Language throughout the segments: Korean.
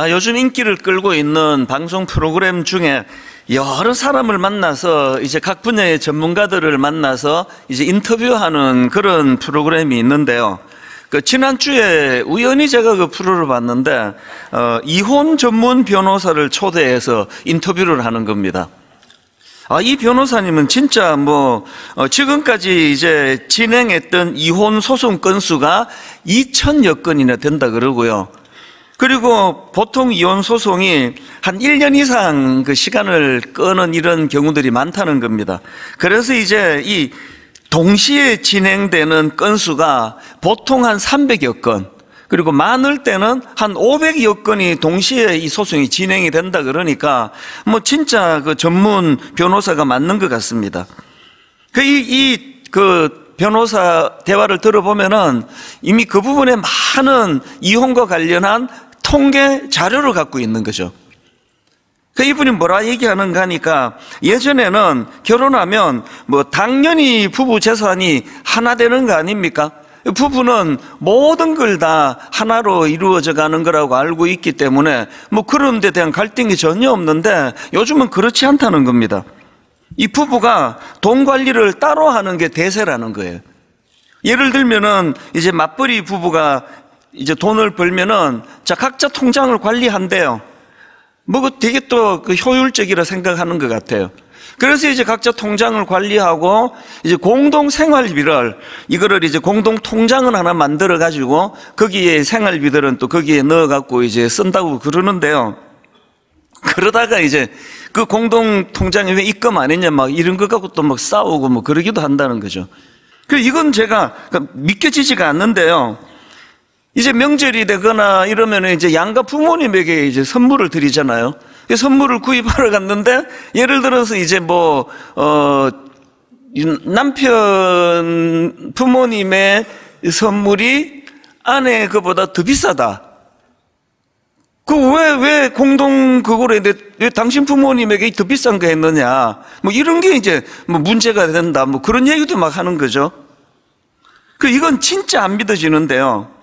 요즘 인기를 끌고 있는 방송 프로그램 중에 여러 사람을 만나서 이제 각 분야의 전문가들을 만나서 이제 인터뷰하는 그런 프로그램이 있는데요. 지난주에 우연히 제가 그 프로를 봤는데, 이혼 전문 변호사를 초대해서 인터뷰를 하는 겁니다. 이 변호사님은 진짜 지금까지 이제 진행했던 이혼 소송 건수가 2,000여 건이나 된다 그러고요. 그리고 보통 이혼 소송이 한 1년 이상 그 시간을 끄는 이런 경우들이 많다는 겁니다. 그래서 이제 이 동시에 진행되는 건수가 보통 한 300여 건, 그리고 많을 때는 한 500여 건이 동시에 이 소송이 진행이 된다 그러니까 진짜 그 전문 변호사가 맞는 것 같습니다. 그 변호사 대화를 들어보면은 이미 그 부분에 많은 이혼과 관련한 통계 자료를 갖고 있는 거죠. 이분이 뭐라 얘기하는가 하니까, 예전에는 결혼하면 당연히 부부 재산이 하나 되는 거 아닙니까? 부부는 모든 걸 다 하나로 이루어져 가는 거라고 알고 있기 때문에 그런 데 대한 갈등이 전혀 없는데, 요즘은 그렇지 않다는 겁니다. 이 부부가 돈 관리를 따로 하는 게 대세라는 거예요. 예를 들면은 이제 맞벌이 부부가 이제 돈을 벌면은 각자 통장을 관리한대요. 되게 또 그 효율적이라 생각하는 것 같아요. 그래서 이제 각자 통장을 관리하고 이제 공동 생활비를, 이거를 이제 공동 통장을 하나 만들어 가지고 거기에 생활비들은 또 거기에 넣어 갖고 이제 쓴다고 그러는데요. 그러다가 이제 그 공동 통장에 왜 입금 안 했냐 이런 거 갖고 또 싸우고 그러기도 한다는 거죠. 이건 제가 믿겨지지가 않는데요. 이제 명절이 되거나 이러면 이제 양가 부모님에게 이제 선물을 드리잖아요. 선물을 구입하러 갔는데, 예를 들어서 이제 남편 부모님의 선물이 아내 그보다 더 비싸다. 왜 공동 그거를 했는데 왜 당신 부모님에게 더 비싼 거 했느냐. 이런 게 이제 문제가 된다. 그런 얘기도 막 하는 거죠. 이건 진짜 안 믿어지는데요.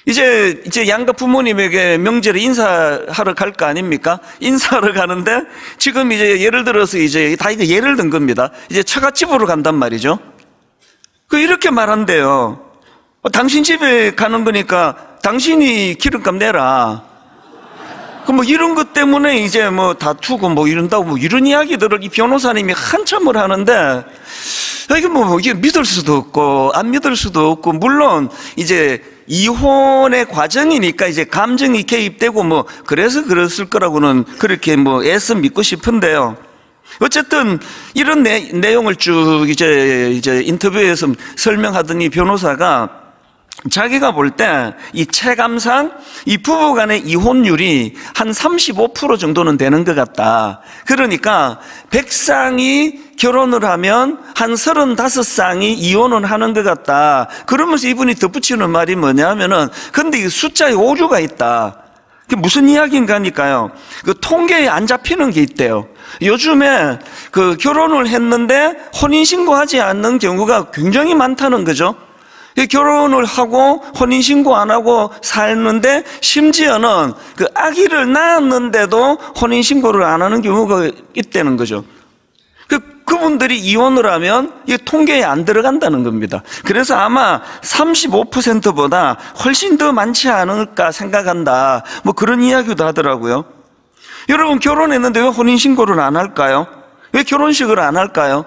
이제 양가 부모님에게 명절에 인사하러 갈 거 아닙니까? 인사하러 가는데, 지금 이제 예를 들어서 이제 다 이거 예를 든 겁니다. 이제 처갓집으로 간단 말이죠. 이렇게 말한대요. 당신 집에 가는 거니까 당신이 기름값 내라. 이런 것 때문에 이제 다투고 이런다고 이런 이야기들을 이 변호사님이 한참을 하는데, 이게 믿을 수도 없고 안 믿을 수도 없고, 물론 이제 이혼의 과정이니까 이제 감정이 개입되고 그래서 그랬을 거라고는 그렇게 애써 믿고 싶은데요. 어쨌든 이런 내용을 쭉 이제 인터뷰에서 설명하더니 변호사가 자기가 볼 때 이 체감상 이 부부 간의 이혼율이 한 35% 정도는 되는 것 같다. 그러니까 100쌍이 결혼을 하면 한 35쌍이 이혼을 하는 것 같다. 그러면서 이분이 덧붙이는 말이 뭐냐면은, 근데 이 숫자에 오류가 있다. 그게 무슨 이야기인가 하니까요. 통계에 안 잡히는 게 있대요. 요즘에 결혼을 했는데 혼인신고하지 않는 경우가 굉장히 많다는 거죠. 결혼을 하고 혼인신고 안 하고 살는데, 심지어는 아기를 낳았는데도 혼인신고를 안 하는 경우가 있다는 거죠. 그분들이 이혼을 하면 이 통계에 안 들어간다는 겁니다. 그래서 아마 35%보다 훨씬 더 많지 않을까 생각한다. 그런 이야기도 하더라고요. 여러분, 결혼했는데 왜 혼인신고를 안 할까요? 왜 결혼식을 안 할까요?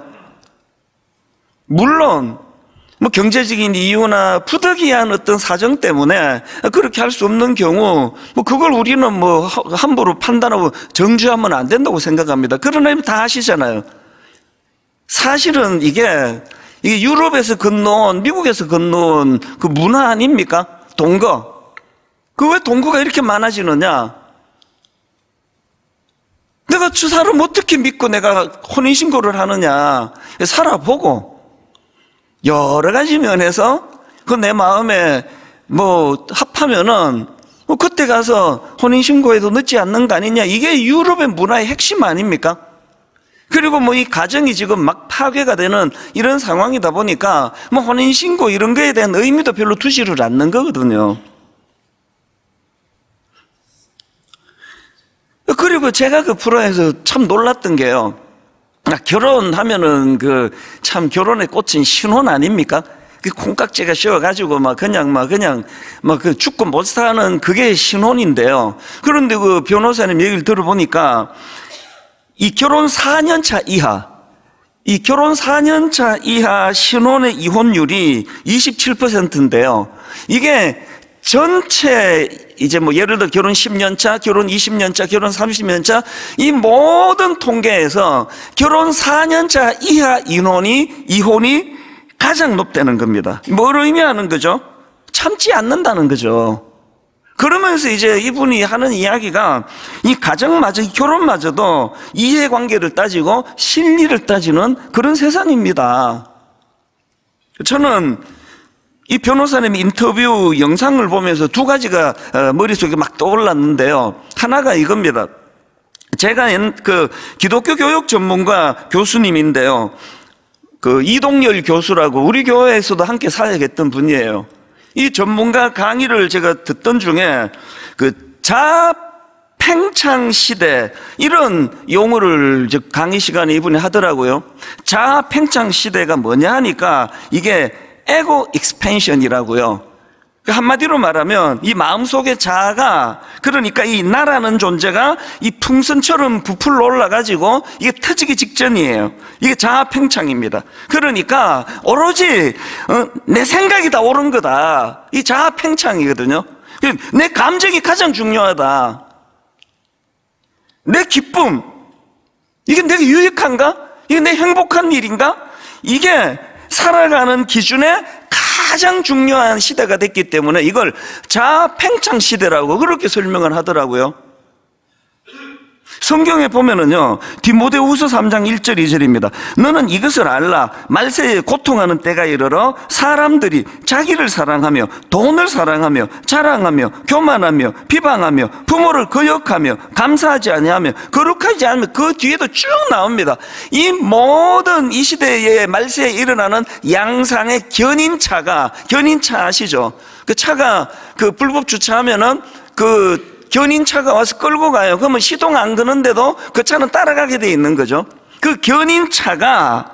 물론 경제적인 이유나 부득이한 어떤 사정 때문에 그렇게 할 수 없는 경우, 그걸 우리는 함부로 판단하고 정죄하면 안 된다고 생각합니다. 그러나 다 아시잖아요. 사실은 이게 유럽에서 건너온, 미국에서 건너온 그 문화 아닙니까? 동거. 왜 동거가 이렇게 많아지느냐? 내가 저 사람 어떻게 믿고 내가 혼인신고를 하느냐? 살아보고 여러 가지 면에서 내 마음에 합하면은 그때 가서 혼인신고해도 늦지 않는 거 아니냐. 이게 유럽의 문화의 핵심 아닙니까? 그리고 이 가정이 지금 막 파괴가 되는 이런 상황이다 보니까 혼인신고 이런 거에 대한 의미도 별로 두지를 않는 거거든요. 그리고 제가 그 프로에서 참 놀랐던 게요. 결혼하면은 참 결혼에 꽂힌 신혼 아닙니까? 그 콩깍지가 씌워가지고 그 죽고 못 사는 그게 신혼인데요. 그런데 그 변호사님 얘기를 들어보니까 이 결혼 4년 차 이하 신혼의 이혼율이 27%인데요. 이게 전체 이제 예를 들어 결혼 10년 차, 결혼 20년 차, 결혼 30년 차 이 모든 통계에서 결혼 4년 차 이하 이혼이 가장 높다는 겁니다. 뭘 의미하는 거죠? 참지 않는다는 거죠. 그러면서 이제 이분이 하는 이야기가 이 가정마저, 결혼마저도 이해관계를 따지고 실리를 따지는 그런 세상입니다. 저는 이 변호사님 인터뷰 영상을 보면서 두 가지가 머릿속에 막 떠올랐는데요. 하나가 이겁니다. 제가 기독교 교육 전문가 교수님인데요. 이동열 교수라고 우리 교회에서도 함께 사역했던 분이에요. 이 전문가 강의를 제가 듣던 중에 자아팽창 시대 이런 용어를 강의 시간에 이분이 하더라고요. 자아팽창 시대가 뭐냐 하니까 이게 에고 익스펜션이라고요. 한마디로 말하면 이 마음속의 자아가, 그러니까 이 나라는 존재가 이 풍선처럼 부풀러 올라가지고 이게 터지기 직전이에요. 이게 자아팽창입니다. 그러니까 오로지 내 생각이 다 옳은 거다. 이 자아팽창이거든요. 내 감정이 가장 중요하다. 내 기쁨, 이게 내게 유익한가? 이게 내 행복한 일인가? 이게 살아가는 기준에 가장 중요한 시대가 됐기 때문에 이걸 자아팽창 시대라고 그렇게 설명을 하더라고요. 성경에 보면은요, 디모데후서 3장 1절 2절입니다. 너는 이것을 알라. 말세에 고통하는 때가 이르러 사람들이 자기를 사랑하며 돈을 사랑하며 자랑하며 교만하며 비방하며 부모를 거역하며 감사하지 아니하며 거룩하지 않으며 그 뒤에도 쭉 나옵니다. 이 모든 이 시대의 말세에 일어나는 양상의 견인차 아시죠? 그 차가 불법 주차하면은 견인차가 와서 끌고 가요. 그러면 시동 안 거는데도 그 차는 따라가게 돼 있는 거죠. 그 견인차가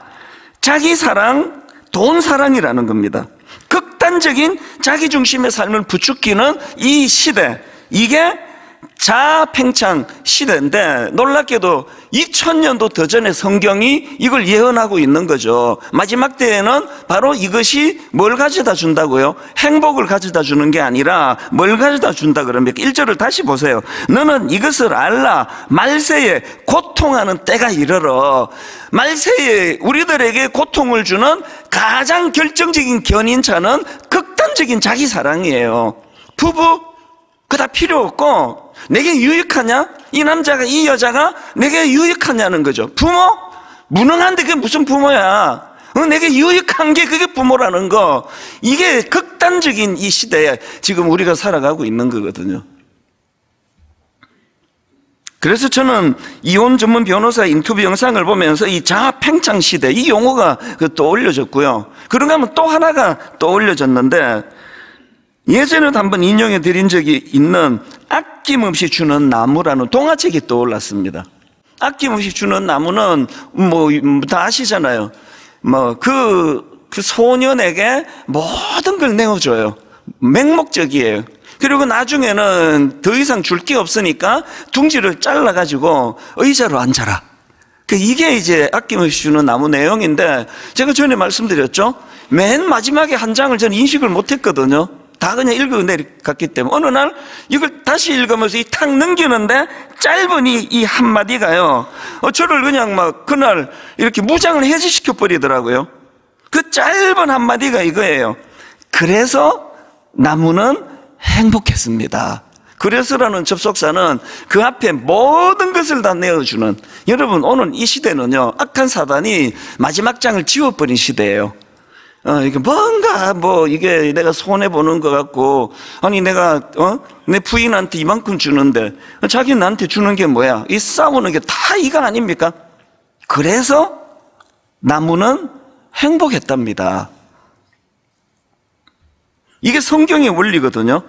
자기 사랑, 돈 사랑이라는 겁니다. 극단적인 자기 중심의 삶을 부추기는 이 시대, 이게 자아팽창 시대인데 놀랍게도 2000년도 더 전에 성경이 이걸 예언하고 있는 거죠. 마지막 때에는 바로 이것이 뭘 가져다 준다고요? 행복을 가져다 주는 게 아니라 뭘 가져다 준다 그럽니까? 1절을 다시 보세요. 너는 이것을 알라. 말세에 고통하는 때가 이르러. 말세에 우리들에게 고통을 주는 가장 결정적인 견인차는 극단적인 자기 사랑이에요. 부부 그다 필요 없고 내게 유익하냐? 이 남자가, 이 여자가 내게 유익하냐는 거죠. 부모? 무능한데 그게 무슨 부모야? 내게 유익한 게 그게 부모라는 거. 이게 극단적인 이 시대에 지금 우리가 살아가고 있는 거거든요. 그래서 저는 이혼 전문 변호사 인터뷰 영상을 보면서 이 자아팽창 시대, 이 용어가 떠올려졌고요. 그런가 하면 또 하나가 떠올려졌는데, 예전에도 한번 인용해 드린 적이 있는 아낌없이 주는 나무라는 동화책이 떠올랐습니다. 아낌없이 주는 나무는 다 아시잖아요. 그 소년에게 모든 걸 내어줘요. 맹목적이에요. 그리고 나중에는 더 이상 줄 게 없으니까 둥지를 잘라가지고 의자로 앉아라. 이게 이제 아낌없이 주는 나무 내용인데, 제가 전에 말씀드렸죠. 맨 마지막에 한 장을 저는 인식을 못했거든요. 다 그냥 읽어 내려갔기 때문에 어느 날 이걸 다시 읽으면서 탁 넘기는데 짧은 이 한마디가요, 저를 그냥 그날 이렇게 무장을 해제시켜 버리더라고요. 그 짧은 한마디가 이거예요. 그래서 나무는 행복했습니다. 그래서라는 접속사는 그 앞에 모든 것을 다 내어주는, 여러분 오늘 이 시대는요, 악한 사단이 마지막 장을 지워버린 시대예요. 이게 뭔가 이게 내가 손해보는 것 같고, 아니 내가 내 부인한테 이만큼 주는데 자기 나한테 주는 게 뭐야? 이 싸우는 게 다 이거 아닙니까? 그래서 나무는 행복했답니다. 이게 성경의 원리거든요.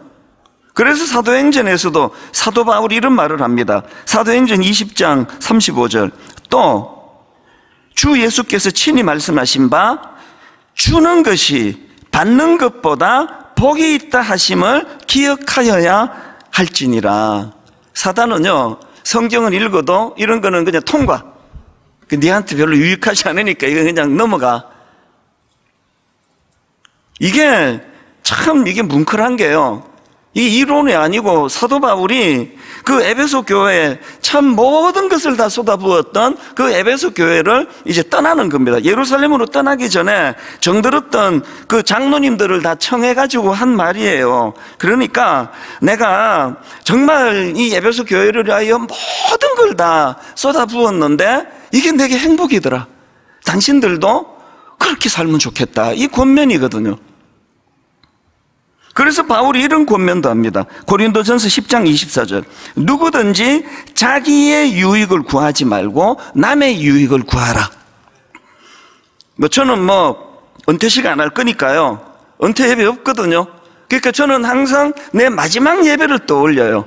그래서 사도행전에서도 사도 바울이 이런 말을 합니다. 사도행전 20장 35절. 또 주 예수께서 친히 말씀하신 바 주는 것이 받는 것보다 복이 있다 하심을 기억하여야 할지니라. 사단은요, 성경을 읽어도 이런 거는 그냥 통과. 니한테 별로 유익하지 않으니까 이거 그냥 넘어가. 이게 참 이게 뭉클한 게요. 이 이론이 아니고 사도 바울이 그 에베소 교회에 참 모든 것을 다 쏟아부었던 그 에베소 교회를 이제 떠나는 겁니다. 예루살렘으로 떠나기 전에 정들었던 그 장로님들을 다 청해가지고 한 말이에요. 그러니까 내가 정말 이 에베소 교회를 위하여 모든 걸 다 쏟아부었는데 이게 내게 행복이더라. 당신들도 그렇게 살면 좋겠다. 이 권면이거든요. 그래서 바울이 이런 권면도 합니다. 고린도전서 10장 24절. 누구든지 자기의 유익을 구하지 말고 남의 유익을 구하라. 저는 은퇴식 안 할 거니까요. 은퇴 예배 없거든요. 그러니까 저는 항상 내 마지막 예배를 떠올려요.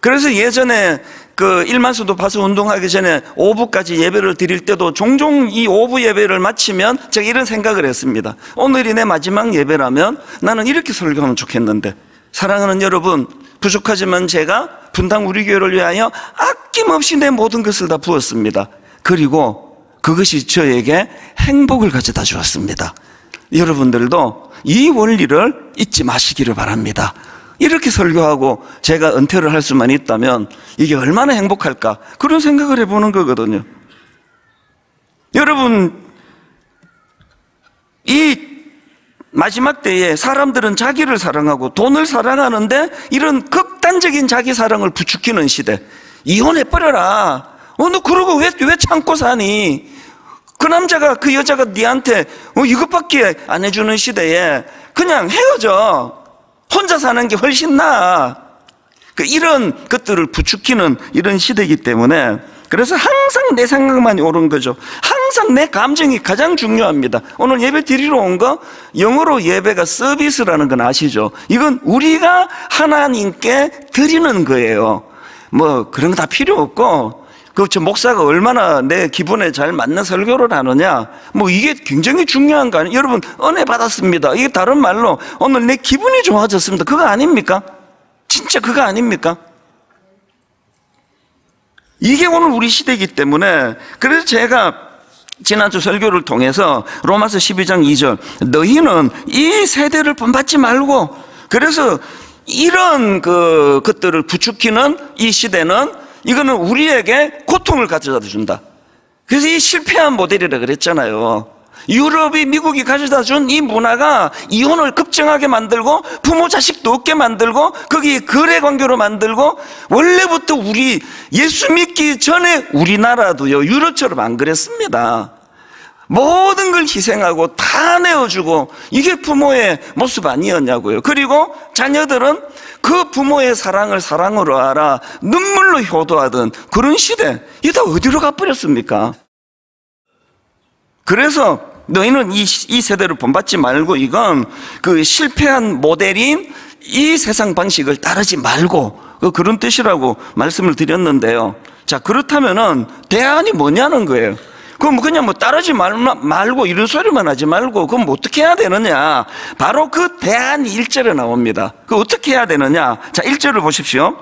그래서 예전에 그 일만수도 파수 운동하기 전에 오후까지 예배를 드릴 때도 종종 이 오후 예배를 마치면 제가 이런 생각을 했습니다. 오늘이 내 마지막 예배라면 나는 이렇게 설교하면 좋겠는데, 사랑하는 여러분, 부족하지만 제가 분당 우리 교회를 위하여 아낌없이 내 모든 것을 다 부었습니다. 그리고 그것이 저에게 행복을 가져다 주었습니다. 여러분들도 이 원리를 잊지 마시기를 바랍니다. 이렇게 설교하고 제가 은퇴를 할 수만 있다면 이게 얼마나 행복할까, 그런 생각을 해보는 거거든요. 여러분, 이 마지막 때에 사람들은 자기를 사랑하고 돈을 사랑하는데 이런 극단적인 자기 사랑을 부추기는 시대. 이혼해버려라. 너 그러고 왜 참고 사니? 그 남자가 그 여자가 네한테 이것밖에 안 해주는 시대에 그냥 헤어져. 혼자 사는 게 훨씬 나아. 이런 것들을 부추기는 이런 시대이기 때문에, 그래서 항상 내 생각만이 옳은 거죠. 항상 내 감정이 가장 중요합니다. 오늘 예배 드리러 온 거, 영어로 예배가 서비스라는 건 아시죠? 이건 우리가 하나님께 드리는 거예요. 그런 거 다 필요 없고, 저 목사가 얼마나 내 기분에 잘 맞는 설교를 하느냐, 이게 굉장히 중요한 거 아니에요? 여러분, 은혜 받았습니다. 이게 다른 말로 오늘 내 기분이 좋아졌습니다. 그거 아닙니까? 진짜 그거 아닙니까? 이게 오늘 우리 시대이기 때문에, 그래서 제가 지난주 설교를 통해서 로마서 12장 2절, 너희는 이 세대를 본받지 말고, 그래서 이런 것들을 부추기는 이 시대는, 이거는 우리에게 고통을 가져다 준다. 그래서 이 실패한 모델이라 그랬잖아요. 유럽이, 미국이 가져다 준 이 문화가 이혼을 급증하게 만들고 부모 자식도 없게 만들고 거기 거래 관계로 만들고, 원래부터 우리 예수 믿기 전에 우리나라도요, 유럽처럼 안 그랬습니다. 모든 걸 희생하고 다 내어주고, 이게 부모의 모습 아니었냐고요. 그리고 자녀들은 그 부모의 사랑을 사랑으로 알아 눈물로 효도하던 그런 시대, 이게 다 어디로 가버렸습니까? 그래서 너희는 이 세대를 본받지 말고, 이건 그 실패한 모델인 이 세상 방식을 따르지 말고, 그런 뜻이라고 말씀을 드렸는데요. 자, 그렇다면은 대안이 뭐냐는 거예요. 그럼 그냥 따르지 말고 이런 소리만 하지 말고, 그럼 어떻게 해야 되느냐? 바로 그 대안이 1절에 나옵니다. 그 어떻게 해야 되느냐? 자, 1절을 보십시오.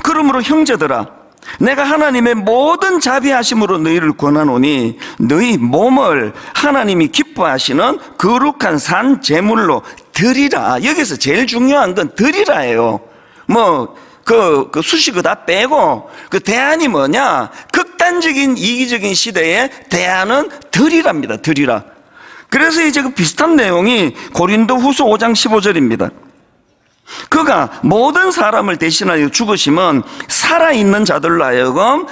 그러므로 형제들아, 내가 하나님의 모든 자비하심으로 너희를 권하노니 너희 몸을 하나님이 기뻐하시는 거룩한 산 제물로 드리라. 여기서 제일 중요한 건 드리라예요. 그 수식어 다 빼고, 그 대안이 뭐냐? 극단적인 이기적인 시대에 대안은 드리랍니다. 드리라. 그래서 이제 그 비슷한 내용이 고린도 후서 5장 15절입니다. 그가 모든 사람을 대신하여 죽으심은 살아있는 자들로 하여금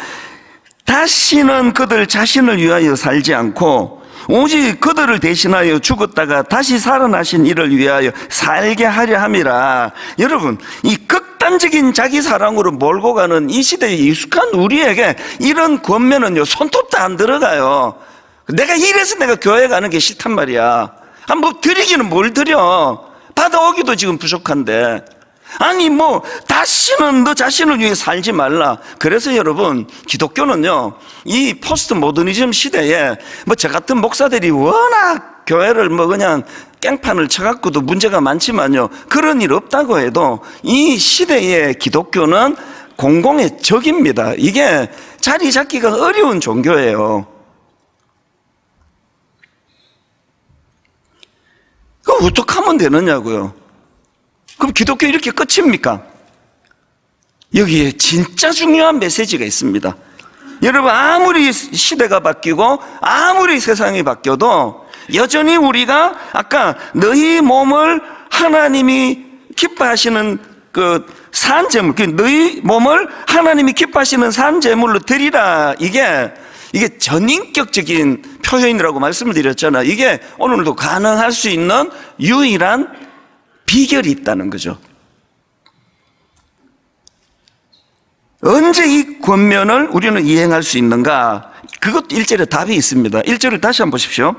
다시는 그들 자신을 위하여 살지 않고 오직 그들을 대신하여 죽었다가 다시 살아나신 이를 위하여 살게 하려 함이라. 여러분, 이 극단적인 자기 사랑으로 몰고 가는 이 시대에 익숙한 우리에게 이런 권면은요, 손톱도 안 들어가요. 내가 이래서 내가 교회 가는 게 싫단 말이야. 드리기는 뭘 드려? 받아오기도 지금 부족한데. 아니 뭐 다시는 너 자신을 위해 살지 말라. 그래서 여러분, 기독교는요, 이 포스트 모더니즘 시대에 뭐 저 같은 목사들이 워낙 교회를 뭐 그냥 깽판을 쳐갖고도 문제가 많지만요, 그런 일 없다고 해도 이 시대의 기독교는 공공의 적입니다. 이게 자리 잡기가 어려운 종교예요. 그럼 어떻게 하면 되느냐고요? 그럼 기독교 이렇게 끝입니까? 여기에 진짜 중요한 메시지가 있습니다. 여러분, 아무리 시대가 바뀌고 아무리 세상이 바뀌어도 여전히 우리가 아까 너희 몸을 하나님이 기뻐하시는 그 산제물, 너희 몸을 하나님이 기뻐하시는 산제물로 드리라, 이게 전인격적인 표현이라고 말씀을 드렸잖아요. 이게 오늘도 가능할 수 있는 유일한 비결이 있다는 거죠. 언제 이 권면을 우리는 이행할 수 있는가? 그것도 1절에 답이 있습니다. 1절을 다시 한번 보십시오.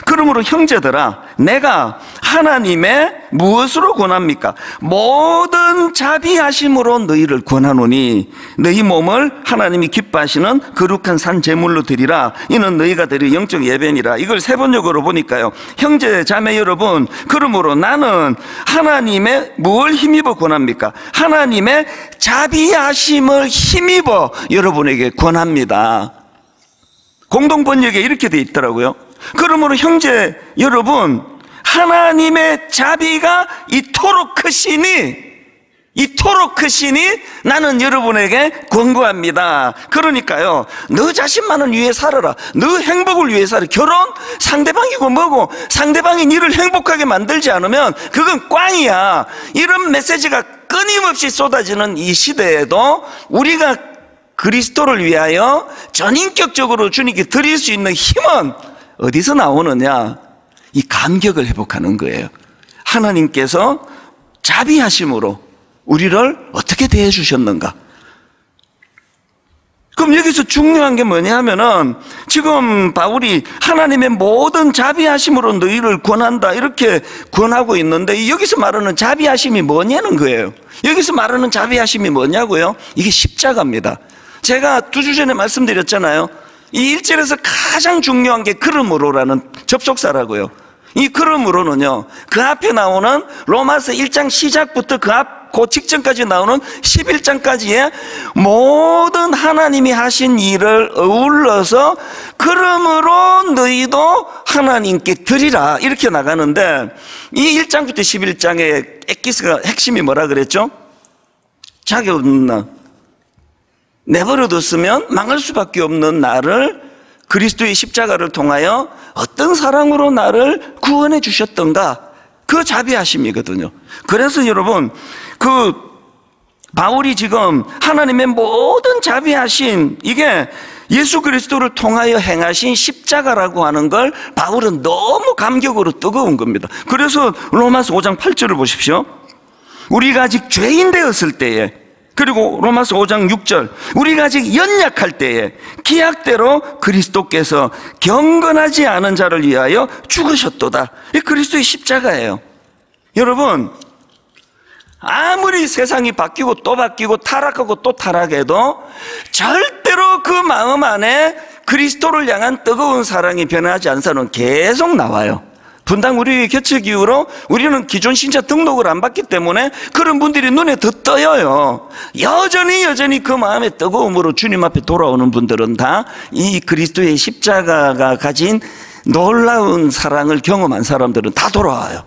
그러므로 형제들아, 내가 하나님의 무엇으로 권합니까? 모든 자비하심으로 너희를 권하노니 너희 몸을 하나님이 기뻐하시는 거룩한 산 제물로 드리라. 이는 너희가 드릴 영적 예배니라. 이걸 세번역으로 보니까요, 형제 자매 여러분, 그러므로 나는 하나님의 뭘 힘입어 권합니까? 하나님의 자비하심을 힘입어 여러분에게 권합니다. 공동번역에 이렇게 돼 있더라고요. 그러므로 형제 여러분, 하나님의 자비가 이토록 크시니 나는 여러분에게 권고합니다. 그러니까요, 너 자신만을 위해 살아라. 너 행복을 위해 살아. 결혼 상대방이고 뭐고 상대방이 너를 행복하게 만들지 않으면 그건 꽝이야. 이런 메시지가 끊임없이 쏟아지는 이 시대에도 우리가 그리스도를 위하여 전인격적으로 주님께 드릴 수 있는 힘은 어디서 나오느냐? 이 감격을 회복하는 거예요. 하나님께서 자비하심으로 우리를 어떻게 대해 주셨는가? 그럼 여기서 중요한 게 뭐냐 하면은, 지금 바울이 하나님의 모든 자비하심으로 너희를 권한다, 이렇게 권하고 있는데, 여기서 말하는 자비하심이 뭐냐는 거예요. 여기서 말하는 자비하심이 뭐냐고요? 이게 십자가입니다. 제가 2주 전에 말씀드렸잖아요. 이 1절에서 가장 중요한 게 그러므로라는 접속사라고요. 이 그러므로는요, 그 앞에 나오는 로마서 1장 시작부터 그 직전까지 나오는 11장까지의 모든 하나님이 하신 일을 어울러서 그러므로 너희도 하나님께 드리라, 이렇게 나가는데, 이 1장부터 11장의 엑기스가 핵심이 뭐라 그랬죠? 자격 없는 나, 내버려뒀으면 망할 수밖에 없는 나를 그리스도의 십자가를 통하여 어떤 사랑으로 나를 구원해 주셨던가, 그 자비하심이거든요. 그래서 여러분, 그 바울이 지금 하나님의 모든 자비하심, 이게 예수 그리스도를 통하여 행하신 십자가라고 하는 걸 바울은 너무 감격으로 뜨거운 겁니다. 그래서 로마서 5장 8절을 보십시오. 우리가 아직 죄인 되었을 때에, 그리고 로마서 5장 6절, 우리가 아직 연약할 때에 기약대로 그리스도께서 경건하지 않은 자를 위하여 죽으셨도다. 이 그리스도의 십자가예요. 여러분, 아무리 세상이 바뀌고 또 바뀌고 타락하고 또 타락해도 절대로 그 마음 안에 그리스도를 향한 뜨거운 사랑이 변하지 않은 사람은 계속 나와요. 분당 우리 개척 이후로 우리는 기존 신자 등록을 안 받기 때문에 그런 분들이 눈에 더 떠요. 여전히 그 마음의 뜨거움으로 주님 앞에 돌아오는 분들은 다 이 그리스도의 십자가가 가진 놀라운 사랑을 경험한 사람들은 다 돌아와요.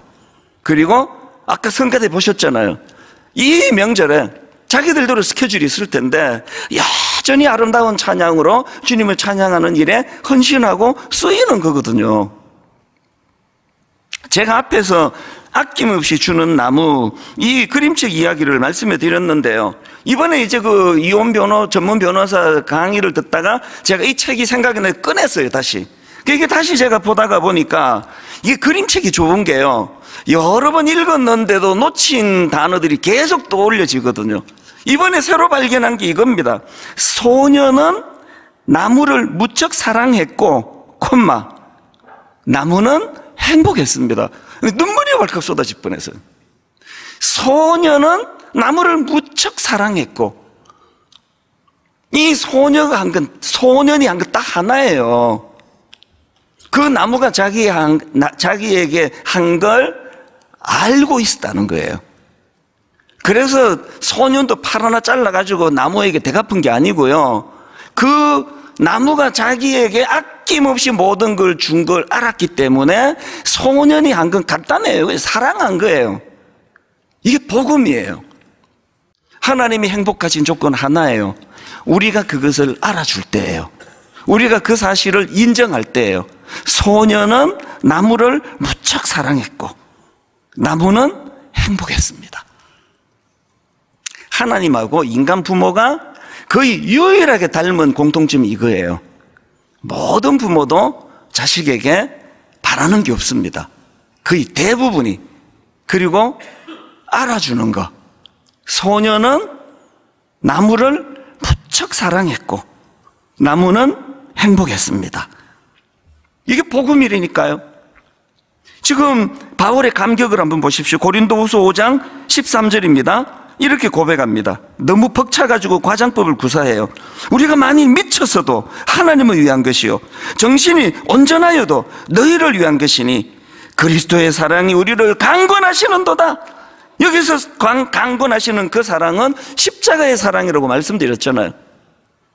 그리고 아까 성가대 보셨잖아요. 이 명절에 자기들대로 스케줄이 있을 텐데 여전히 아름다운 찬양으로 주님을 찬양하는 일에 헌신하고 쓰이는 거거든요. 제가 앞에서 아낌없이 주는 나무, 이 그림책 이야기를 말씀해 드렸는데요. 이번에 이제 그 이혼 전문 변호사 강의를 듣다가 제가 이 책이 생각이 나서 꺼냈어요, 다시. 이게 다시 제가 보다가 보니까 이게 그림책이 좋은 게요, 여러 번 읽었는데도 놓친 단어들이 계속 떠올려지거든요. 이번에 새로 발견한 게 이겁니다. 소녀는 나무를 무척 사랑했고, 나무는 행복했습니다. 눈물이 왈칵 쏟아질 뻔했어요. 소녀는 나무를 무척 사랑했고, 이 소년이 한 건 딱 하나예요. 그 나무가 자기에게 한 걸 알고 있었다는 거예요. 그래서 소년도 팔 하나 잘라가지고 나무에게 대갚은 게 아니고요. 그 나무가 자기에게 아낌없이 모든 걸 준 걸 알았기 때문에 소년이 한 건 간단해요. 사랑한 거예요. 이게 복음이에요. 하나님이 행복하신 조건 하나예요. 우리가 그것을 알아줄 때예요. 우리가 그 사실을 인정할 때예요. 소년은 나무를 무척 사랑했고 나무는 행복했습니다. 하나님하고 인간 부모가 거의 유일하게 닮은 공통점이 이거예요. 모든 부모도 자식에게 바라는 게 없습니다. 거의 대부분이. 그리고 알아주는 거. 소년은 나무를 무척 사랑했고 나무는 행복했습니다. 이게 복음이라니까요. 지금 바울의 감격을 한번 보십시오. 고린도후서 5장 13절입니다. 이렇게 고백합니다. 너무 벅차가지고 과장법을 구사해요. 우리가 많이 미쳤어도 하나님을 위한 것이요 정신이 온전하여도 너희를 위한 것이니 그리스도의 사랑이 우리를 강권하시는도다. 여기서 강권하시는 그 사랑은 십자가의 사랑이라고 말씀드렸잖아요.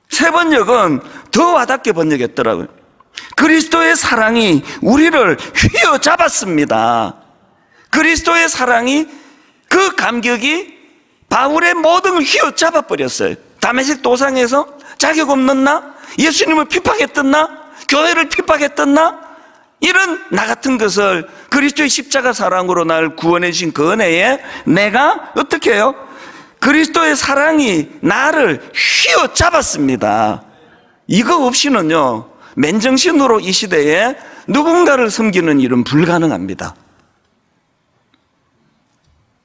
세 번역은 더 와닿게 번역했더라고요. 그리스도의 사랑이 우리를 휘어잡았습니다. 그리스도의 사랑이, 그 감격이 바울의 모든 걸 휘어잡아 버렸어요. 다메섹 도상에서 자격 없는 나, 예수님을 핍박했던 나, 교회를 핍박했던 나, 이런 나 같은 것을 그리스도의 십자가 사랑으로 날 구원해 주신 그 은혜에 내가 어떻게 해요? 그리스도의 사랑이 나를 휘어잡았습니다. 이거 없이는요, 맨정신으로 이 시대에 누군가를 섬기는 일은 불가능합니다.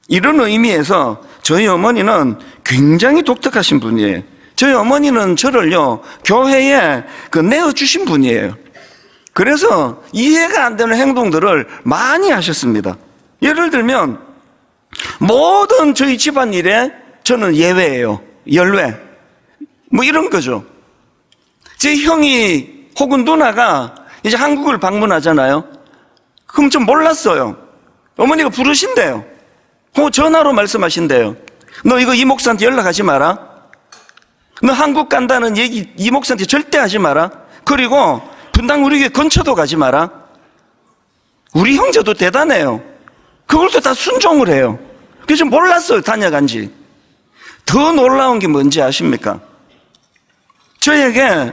이런 의미에서 저희 어머니는 굉장히 독특하신 분이에요. 저희 어머니는 저를요, 교회에 내어주신 분이에요. 그래서 이해가 안 되는 행동들을 많이 하셨습니다. 예를 들면 모든 저희 집안일에 저는 예외예요. 열외. 뭐 이런 거죠. 제 형이 혹은 누나가 이제 한국을 방문하잖아요. 그럼 좀 몰랐어요. 어머니가 부르신대요. 전화로 말씀하신대요. 너 이거 이 목사한테 연락하지 마라. 너 한국 간다는 얘기 이 목사한테 절대 하지 마라. 그리고 분당 우리 교회 근처도 가지 마라. 우리 형제도 대단해요. 그걸 또 다 순종을 해요. 그래서 몰랐어요, 다녀간 지. 더 놀라운 게 뭔지 아십니까? 저에게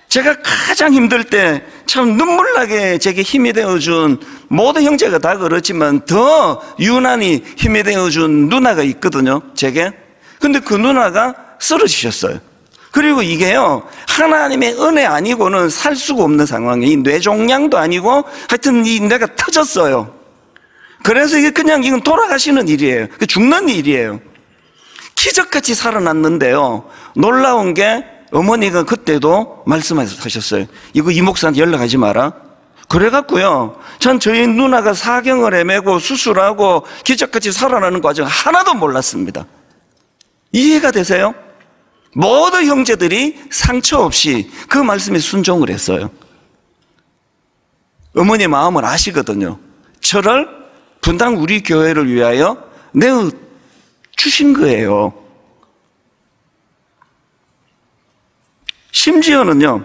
제가 가장 힘들 때 참 눈물나게 제게 힘이 되어준 모든 형제가 다 그렇지만 더 유난히 힘이 되어준 누나가 있거든요, 제게. 근데 그 누나가 쓰러지셨어요. 그리고 이게요, 하나님의 은혜 아니고는 살 수가 없는 상황이에요. 이 뇌종양도 아니고 하여튼 이 뇌가 터졌어요. 그래서 이게 그냥 이건 돌아가시는 일이에요. 죽는 일이에요. 기적같이 살아났는데요, 놀라운 게 어머니가 그때도 말씀하셨어요. 이거 이 목사한테 연락하지 마라. 그래갖고요, 전 저희 누나가 사경을 헤매고 수술하고 기적같이 살아나는 과정 하나도 몰랐습니다. 이해가 되세요? 모든 형제들이 상처 없이 그 말씀에 순종을 했어요. 어머니의 마음을 아시거든요. 저를 분당 우리 교회를 위하여 내어 주신 거예요. 심지어는요,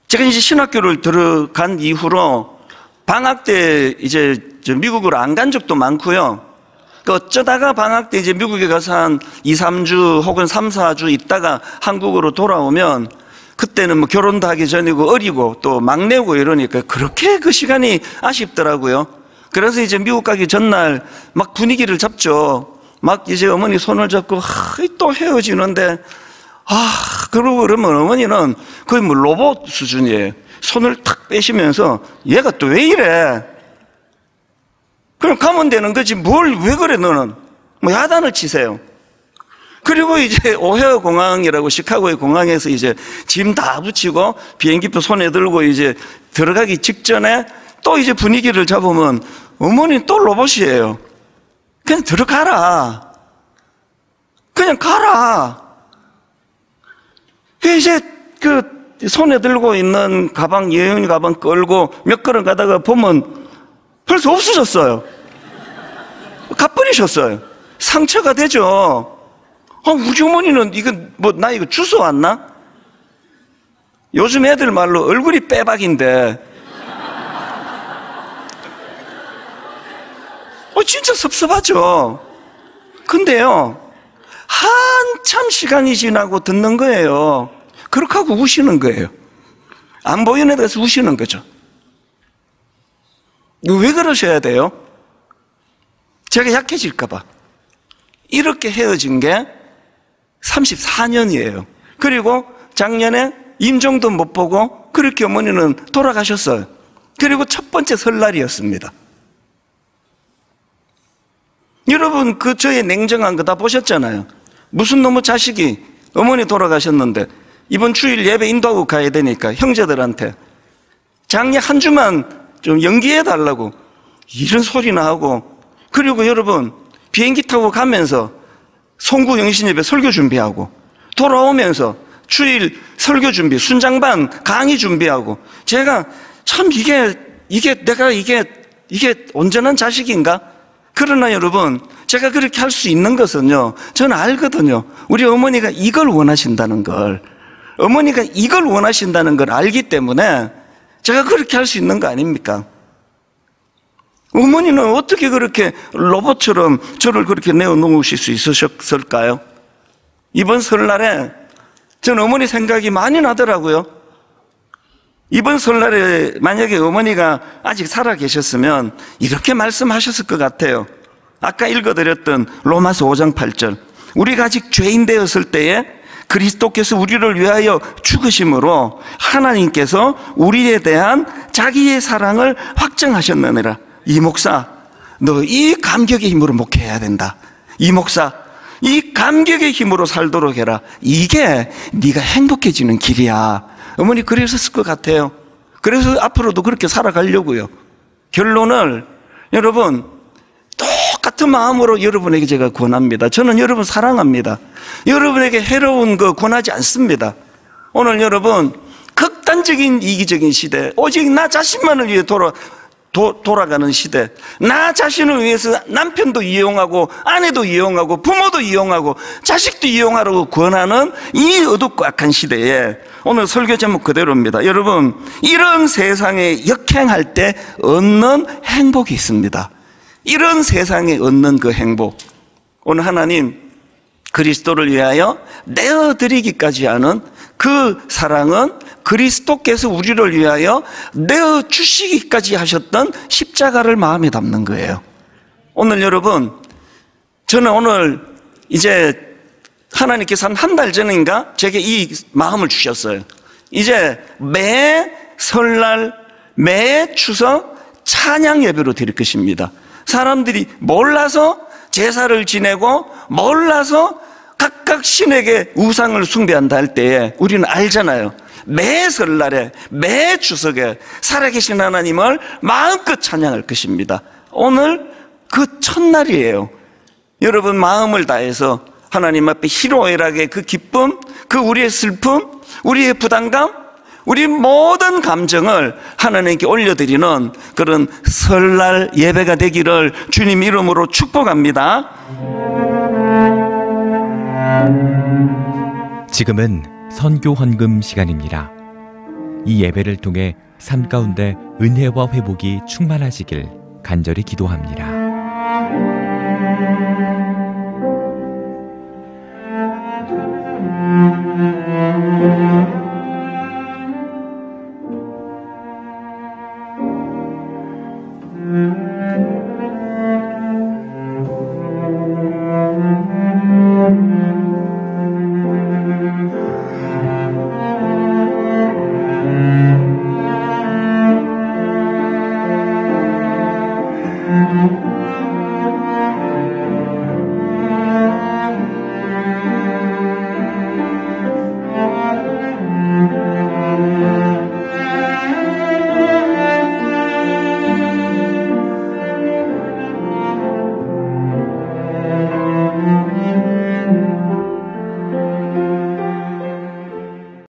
제가 이제 신학교를 들어간 이후로 방학 때 이제 미국으로 안 간 적도 많고요. 어쩌다가 방학 때 이제 미국에 가서 한 2, 3주 혹은 3, 4주 있다가 한국으로 돌아오면 그때는 뭐 결혼도 하기 전이고 어리고 또 막내고 이러니까 그렇게 그 시간이 아쉽더라고요. 그래서 이제 미국 가기 전날 막 분위기를 잡죠. 막 이제 어머니 손을 잡고 또 헤어지는데 그러고 그러면 어머니는 거의 뭐 로봇 수준이에요. 손을 탁 빼시면서 얘가 또 왜 이래? 그럼 가면 되는 거지 뭘 왜 그래 너는? 뭐 야단을 치세요. 그리고 이제 오헤어 공항이라고 시카고의 공항에서 이제 짐 다 붙이고 비행기표 손에 들고 이제 들어가기 직전에 또 이제 분위기를 잡으면 어머니 또 로봇이에요. 그냥 들어가라. 그냥 가라. 이제 손에 들고 있는 가방, 예은이 가방 끌고 몇 걸음 가다가 보면 벌써 없어졌어요. 가버리셨어요. 상처가 되죠. 우리 어머니는 나 이거 주워 왔나? 요즘 애들 말로 얼굴이 빼박인데. 진짜 섭섭하죠. 근데요, 한참 시간이 지나고 듣는 거예요. 그렇게 하고 우시는 거예요. 안 보이는 데서 우시는 거죠. 왜 그러셔야 돼요? 제가 약해질까봐. 이렇게 헤어진 게 34년이에요. 그리고 작년에 임종도 못 보고 그렇게 어머니는 돌아가셨어요. 그리고 첫 번째 설날이었습니다. 여러분, 저의 냉정한 거 다 보셨잖아요. 무슨 놈의 자식이 어머니 돌아가셨는데 이번 주일 예배 인도하고 가야 되니까 형제들한테 장례 한 주만 좀 연기해 달라고 이런 소리나 하고, 그리고 여러분 비행기 타고 가면서 송구 영신예배 설교 준비하고 돌아오면서 주일 설교 준비, 순장반 강의 준비하고, 제가 참 내가 이게 온전한 자식인가? 그러나 여러분, 제가 그렇게 할 수 있는 것은요, 저는 알거든요. 우리 어머니가 이걸 원하신다는 걸, 알기 때문에 제가 그렇게 할 수 있는 거 아닙니까? 어머니는 어떻게 그렇게 로봇처럼 저를 그렇게 내어놓으실 수 있으셨을까요? 이번 설날에 전 어머니 생각이 많이 나더라고요. 이번 설날에 만약에 어머니가 아직 살아 계셨으면 이렇게 말씀하셨을 것 같아요. 아까 읽어드렸던 로마서 5장 8절, 우리가 아직 죄인 되었을 때에 그리스도께서 우리를 위하여 죽으심으로 하나님께서 우리에 대한 자기의 사랑을 확증하셨느니라. 이 목사, 너 이 감격의 힘으로 목회해야 된다. 이 목사, 이 감격의 힘으로 살도록 해라. 이게 네가 행복해지는 길이야. 어머니 그러셨을 것 같아요. 그래서 앞으로도 그렇게 살아가려고요. 결론을 여러분 똑같은 마음으로 여러분에게 제가 권합니다. 저는 여러분 사랑합니다. 여러분에게 해로운 거 권하지 않습니다. 오늘 여러분 극단적인 이기적인 시대, 오직 나 자신만을 위해 돌아가는 시대, 나 자신을 위해서 남편도 이용하고 아내도 이용하고 부모도 이용하고 자식도 이용하라고 권하는 이 어둡고 악한 시대에 오늘 설교 제목 그대로입니다. 여러분, 이런 세상에 역행할 때 얻는 행복이 있습니다. 이런 세상에 얻는 그 행복, 오늘 하나님 그리스도를 위하여 내어드리기까지 하는 그 사랑은 그리스도께서 우리를 위하여 내어주시기까지 하셨던 십자가를 마음에 담는 거예요. 오늘 여러분, 저는 오늘 이제 하나님께서 한 달 전인가 제게 이 마음을 주셨어요. 이제 매 설날, 매 추석 찬양 예배로 드릴 것입니다. 사람들이 몰라서 제사를 지내고 몰라서 각각 신에게 우상을 숭배한다 할 때에 우리는 알잖아요. 매 설날에 매 추석에 살아계신 하나님을 마음껏 찬양할 것입니다. 오늘 그 첫날이에요. 여러분 마음을 다해서 하나님 앞에 희로애락의 그 기쁨, 그 우리의 슬픔, 우리의 부담감, 우리 모든 감정을 하나님께 올려드리는 그런 설날 예배가 되기를 주님 이름으로 축복합니다. 지금은 선교 헌금 시간입니다. 이 예배를 통해 삶 가운데 은혜와 회복이 충만하시길 간절히 기도합니다.